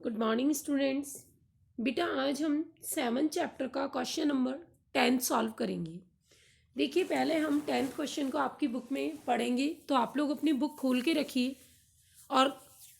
Good morning students. बेटा आज हम 7th चैप्टर का क्वेश्चन नंबर 10 सॉल्व करेंगे। देखिए पहले हम 10th क्वेश्चन को आपकी बुक में पढ़ेंगे, तो आप लोग अपनी बुक खोल के रखिए और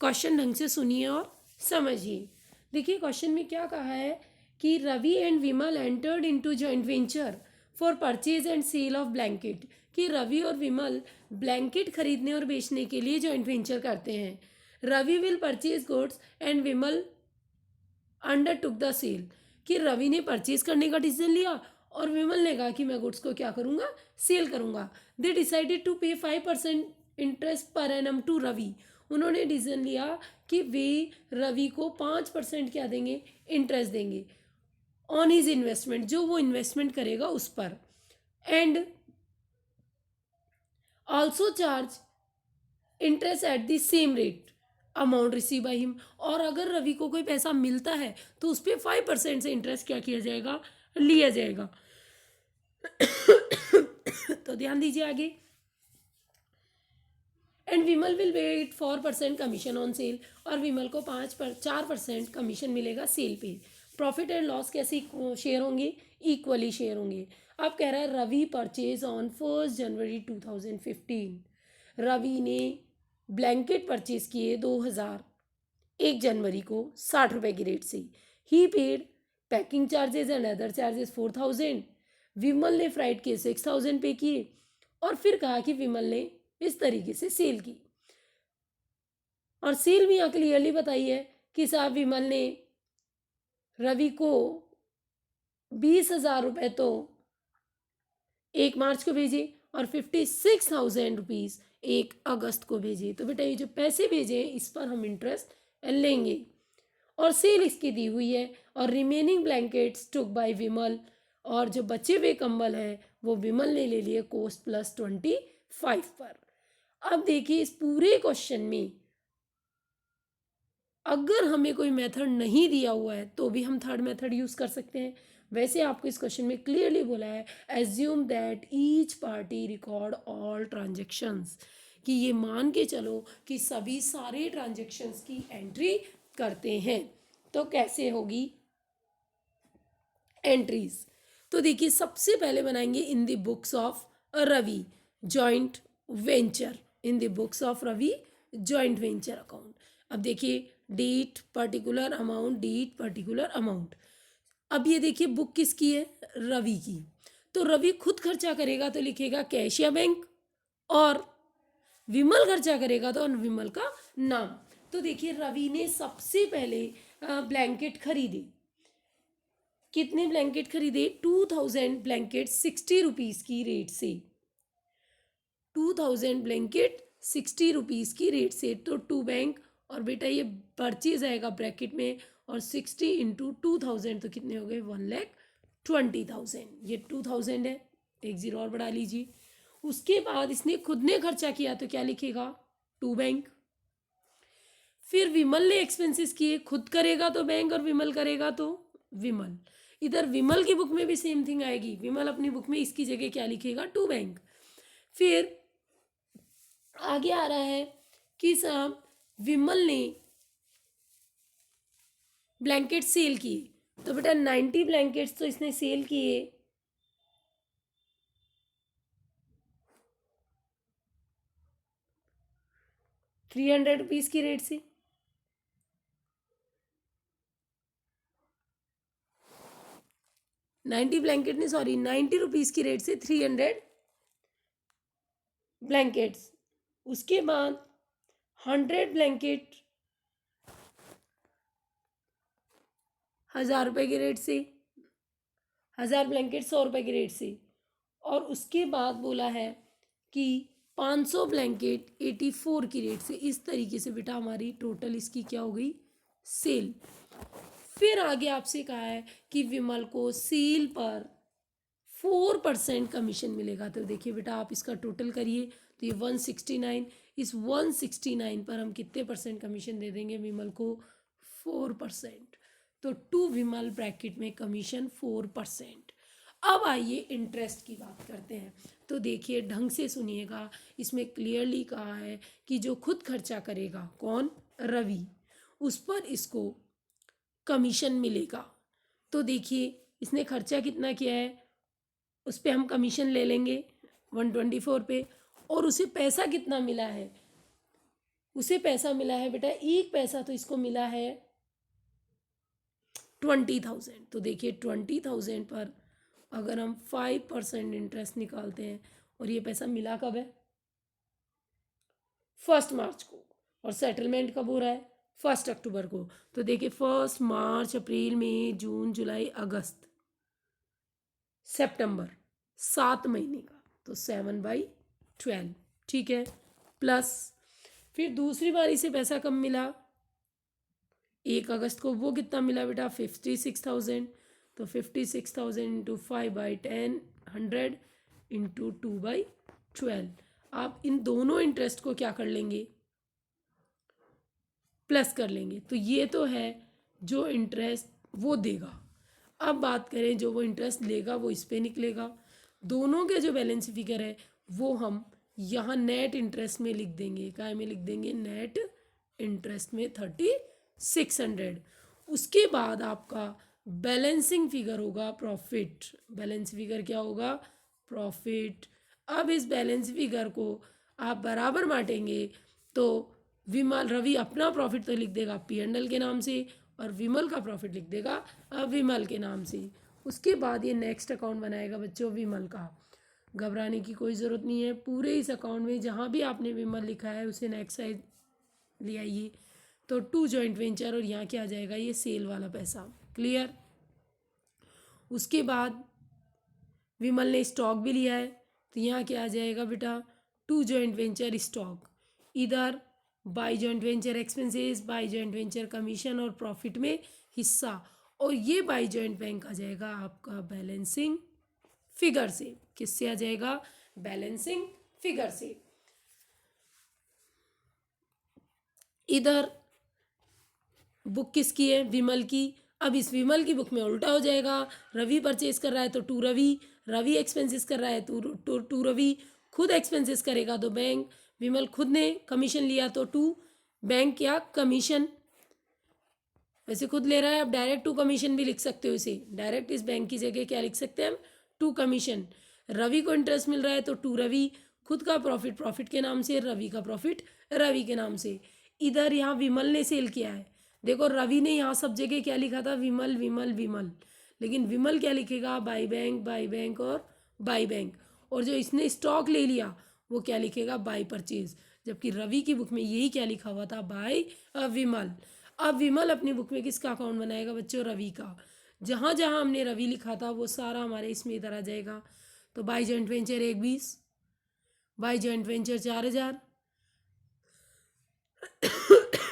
क्वेश्चन ढंग से सुनिए और समझिए। देखिए क्वेश्चन में क्या कहा है कि Ravi and Vimal entered into joint venture for purchase and sale of blanket, कि रवि और विमल ब्लैंकेट खरीदने और बेचने के लिए जॉइंट वेंचर करते हैं। Ravi will purchase goods and Vimal undertook the sale, कि रवि ने परचेज करने का डिसीजन लिया और विमल ने कहा कि मैं गुड्स को क्या करूंगा, सेल करूंगा। दे डिसाइडेड टू पे 5% interest per annum to Ravi, उन्होंने डिसीजन लिया कि वे रवि को 5% क्या देंगे, इंटरेस्ट देंगे ऑन हिज इन्वेस्टमेंट, जो वो इन्वेस्टमेंट करेगा उस पर, and also charge interest at the same rate amount receive by him, और अगर रवि को कोई पैसा मिलता है तो उस पर 5% से इंटरेस्ट क्या किया जाएगा, लिया जाएगा। तो ध्यान दीजिए आगे। And Vimal will wait 4% commission on sale, और विमल को 4% कमीशन मिलेगा सेल पे। प्रॉफिट एंड लॉस कैसे शेयर होंगे, इक्वली शेयर होंगे। अब कह रहा है Ravi purchase on 1 January 2015, Ravi ने ब्लैंकेट परचेज किए 1 जनवरी को 60 रुपए की रेट से। He paid packing charges and other charges 4000, Vimal ने फ्राइट के 6000 पे किए, और फिर कहा कि विमल ने इस तरीके से सेल की। और सेल भी यहाँ क्लियरली बताई है कि साहब विमल ने रवि को 20,000 रुपये तो 1 मार्च को भेजे और 56,000 रुपीज़ 1 अगस्त को भेजे। तो बेटा ये जो पैसे भेजे हैं इस पर हम इंटरेस्ट लेंगे, और सेल इसकी दी हुई है। और रिमेनिंग ब्लैंकेट्स टुक बाय विमल, और जो बचे हुए कंबल हैं वो विमल ने ले लिए कॉस्ट प्लस 25 पर। अब देखिए इस पूरे क्वेश्चन में अगर हमें कोई मेथड नहीं दिया हुआ है तो भी हम थर्ड मेथड यूज़ कर सकते हैं। वैसे आपको इस क्वेश्चन में क्लियरली बोला है assume that each party record all transactions, कि ये मान के चलो कि सभी सारे ट्रांजेक्शन्स की एंट्री करते हैं। तो कैसे होगी एंट्रीज, तो देखिए सबसे पहले बनाएंगे in the books of Ravi joint venture, in the books of Ravi joint venture account. अब देखिए date particular amount, date particular amount. अब ये देखिए बुक किसकी है, रवि की। तो रवि खुद खर्चा करेगा तो लिखेगा कैश या बैंक, और विमल खर्चा करेगा तो विमल का नाम। तो देखिए रवि ने सबसे पहले ब्लैंकेट खरीदे। कितने ब्लैंकेट खरीदे, 2000 ब्लैंकेट 60 रुपीज़ की रेट से, 2000 ब्लैंकेट 60 रुपीज़ की रेट से। तो 2 बैंक, और बेटा ये परचेज आएगा ब्रैकेट में, और 60 इंटू 2000 तो कितने हो गए, 1,20,000। ये 2000 है, एक जीरो और बढ़ा लीजिए। उसके बाद इसने खुद ने खर्चा किया तो क्या लिखेगा, 2 बैंक। फिर विमल ने एक्सपेंसेस किए, खुद करेगा तो बैंक और विमल करेगा तो विमल। इधर विमल की बुक में भी सेम थिंग आएगी, विमल अपनी बुक में इसकी जगह क्या लिखेगा, 2 बैंक। फिर आगे आ रहा है कि साहब विमल ने ब्लैंकेट सेल किए, तो बेटा 90 ब्लैंकेट्स तो इसने सेल किए, ₹300 की रेट से। 90 ब्लैंकेट ने, सॉरी 90 रुपीज़ की रेट से 300 ब्लैंकेट्स। उसके बाद 100 ब्लैंकेट 1000 रुपये की रेट से, 1000 ब्लैंकेट 100 रुपये की रेट से। और उसके बाद बोला है कि 500 ब्लैंकेट 84 की रेट से। इस तरीके से बेटा हमारी टोटल इसकी क्या हो गई, सेल। फिर आगे आपसे कहा है कि विमल को सेल पर 4% कमीशन मिलेगा। तो देखिए बेटा आप इसका टोटल करिए, तो ये 169, इस 169 पर हम कितने परसेंट कमीशन दे देंगे विमल को, 4%। तो टू विमल ब्रैकेट में कमीशन 4%। अब आइए इंटरेस्ट की बात करते हैं। तो देखिए ढंग से सुनिएगा, इसमें क्लियरली कहा है कि जो खुद खर्चा करेगा कौन, रवि, उस पर इसको कमीशन मिलेगा। तो देखिए इसने खर्चा कितना किया है, उस पर हम कमीशन ले लेंगे 124 पे, और उसे पैसा कितना मिला है, उसे पैसा मिला है बेटा 1 पैसा, तो इसको मिला है 20,000। तो देखिए 20,000 पर अगर हम 5% इंटरेस्ट निकालते हैं, और ये पैसा मिला कब है, 1 मार्च को, और सेटलमेंट कब हो रहा है, 1 अक्टूबर को। तो देखिए 1 मार्च, अप्रैल, मई, जून, जुलाई, अगस्त, सितंबर, 7 महीने का, तो 7/12, ठीक है। प्लस फिर दूसरी बारी से पैसा कब मिला, 1 अगस्त को, वो कितना मिला बेटा 56,000। तो 56,000 इंटू 5/10, 100 इंटू 2/12। आप इन दोनों इंटरेस्ट को क्या कर लेंगे, प्लस कर लेंगे। तो ये तो है जो इंटरेस्ट वो देगा। अब बात करें जो वो इंटरेस्ट लेगा वो इस पे निकलेगा। दोनों के जो बैलेंस फिगर है वो हम यहाँ नेट इंटरेस्ट में लिख देंगे। काय में लिख देंगे, नेट इंटरेस्ट में 3600। उसके बाद आपका बैलेंसिंग फिगर होगा प्रॉफिट। बैलेंस फिगर क्या होगा, प्रॉफिट। अब इस बैलेंस फिगर को आप बराबर बांटेंगे तो विमल, रवि अपना प्रॉफिट तो लिख देगा P&L के नाम से, और विमल का प्रॉफिट लिख देगा विमल के नाम से। उसके बाद ये नेक्स्ट अकाउंट बनाएगा बच्चों विमल का। घबराने की कोई ज़रूरत नहीं है, पूरे इस अकाउंट में जहाँ भी आपने विमल लिखा है उसे नेक्स्ट साइड ले आइए। तो 2 जॉइंट वेंचर, और यहाँ क्या आ जाएगा, ये सेल वाला पैसा। क्लियर। उसके बाद विमल ने स्टॉक भी लिया है, तो यहाँ क्या आ जाएगा बेटा, 2 जॉइंट वेंचर स्टॉक। इधर by joint venture expenses, by joint venture commission और प्रॉफिट में हिस्सा, और ये बाई जॉइंट बैंक आ जाएगा आपका बैलेंसिंग फिगर से। किससे आ जाएगा, बैलेंसिंग फिगर से। इधर बुक किसकी है, विमल की। अब इस विमल की बुक में उल्टा हो जाएगा, रवि परचेज कर रहा है तो 2 रवि, रवि एक्सपेंसेस कर रहा है तो 2 रवि, खुद एक्सपेंसेस करेगा तो बैंक, विमल खुद ने कमीशन लिया तो 2 बैंक या कमीशन, वैसे खुद ले रहा है, अब डायरेक्ट 2 कमीशन भी लिख सकते हो इसे। डायरेक्ट इस बैंक की जगह क्या लिख सकते हैं हम, 2 कमीशन। रवि को इंटरेस्ट मिल रहा है तो 2 रवि, खुद का प्रॉफिट प्रॉफिट के नाम से, रवि का प्रॉफिट रवि के नाम से। इधर यहाँ विमल ने सेल किया है, देखो रवि ने यहाँ सब जगह क्या लिखा था, विमल विमल विमल, लेकिन विमल क्या लिखेगा, बाई बैंक और बाई बैंक। और जो इसने स्टॉक ले लिया वो क्या लिखेगा, बाई परचेज। जबकि रवि की बुक में यही क्या लिखा हुआ था, बाई विमल। अब विमल अपनी बुक में किसका अकाउंट बनाएगा बच्चों, रवि का। जहाँ जहाँ हमने रवि लिखा था वो सारा हमारे इसमें इधर आ जाएगा। तो by joint venture 120, by joint venture 4000,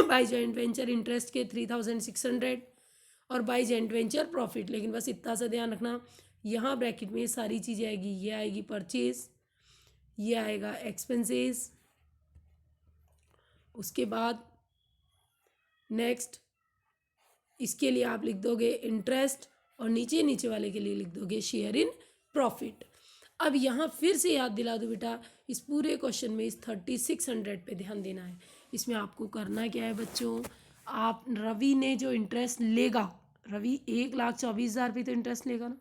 by joint venture interest के 3600, और बाई जॉइंट वेंचर प्रॉफिट। लेकिन बस इतना सा ध्यान रखना, यहाँ ब्रैकेट में सारी चीज़ें आएगी। ये आएगी परचेज, ये आएगा एक्सपेंसेस, उसके बाद नेक्स्ट इसके लिए आप लिख दोगे इंटरेस्ट, और नीचे नीचे वाले के लिए लिख दोगे शेयर इन प्रॉफिट। अब यहाँ फिर से याद दिला दो बेटा, इस पूरे क्वेश्चन में इस 3600 पे ध्यान देना है। इसमें आपको करना क्या है बच्चों, आप रवि ने जो इंटरेस्ट लेगा, रवि 1,24,000 पे तो इंटरेस्ट लेगा ना,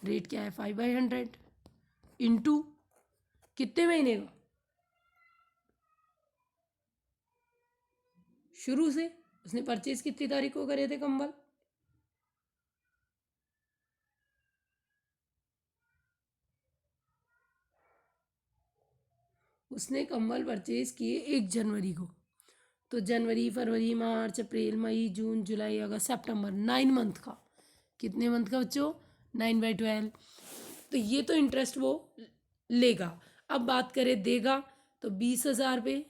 रेट क्या है 5/100 इंटू कितने महीने का, शुरू से उसने परचेज कितनी तारीख को करे थे कंबल, उसने कंबल परचेज किए 1 जनवरी को। तो जनवरी, फरवरी, मार्च, अप्रैल, मई, जून, जुलाई, अगस्त, सितंबर, 9 मंथ का। कितने मंथ का बच्चों, 9/12। तो ये तो इंटरेस्ट वो लेगा। अब बात करें देगा, तो 20,000 पे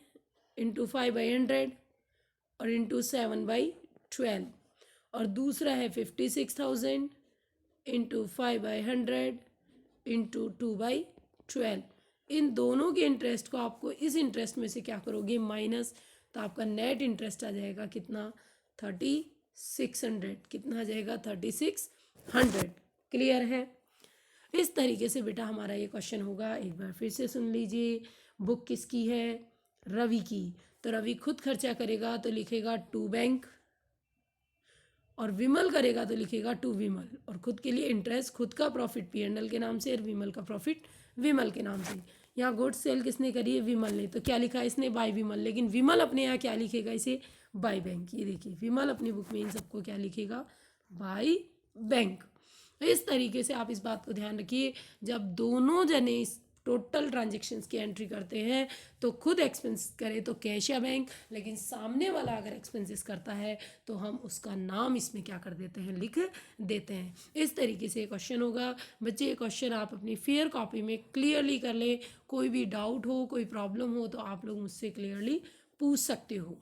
इंटू 5/100 और इंटू 7/12, और दूसरा है 56,000 इंटू 5/100 इंटू 2/12। इन दोनों के इंटरेस्ट को आपको इस इंटरेस्ट में से क्या करोगे, माइनस, तो आपका नेट इंटरेस्ट आ जाएगा कितना, 3600। कितना आ जाएगा, 3600। क्लियर है। इस तरीके से बेटा हमारा ये क्वेश्चन होगा। एक बार फिर से सुन लीजिए, बुक किसकी है, रवि की। तो रवि खुद खर्चा करेगा तो लिखेगा 2 बैंक, और विमल करेगा तो लिखेगा टू विमल, और खुद के लिए इंटरेस्ट, खुद का प्रॉफिट P&L के नाम से और विमल का प्रॉफिट विमल के नाम से। यहाँ गुड्स सेल किसने करी है? विमल ने। तो क्या लिखा है इसने? बाय विमल। लेकिन विमल अपने यहाँ क्या लिखेगा इसे? By bank. ये देखिए विमल अपनी बुक में इन सबको क्या लिखेगा? By bank. इस तरीके से आप इस बात को ध्यान रखिए, जब दोनों जने इस टोटल ट्रांजेक्शन्स की एंट्री करते हैं तो खुद एक्सपेंस करे तो कैश या बैंक, लेकिन सामने वाला अगर एक्सपेंसेस करता है तो हम उसका नाम इसमें क्या कर देते हैं? लिख देते हैं। इस तरीके से क्वेश्चन होगा। बच्चे ये क्वेश्चन आप अपनी फेयर कॉपी में क्लियरली कर लें। कोई भी डाउट हो, कोई प्रॉब्लम हो तो आप लोग मुझसे क्लियरली पूछ सकते हो।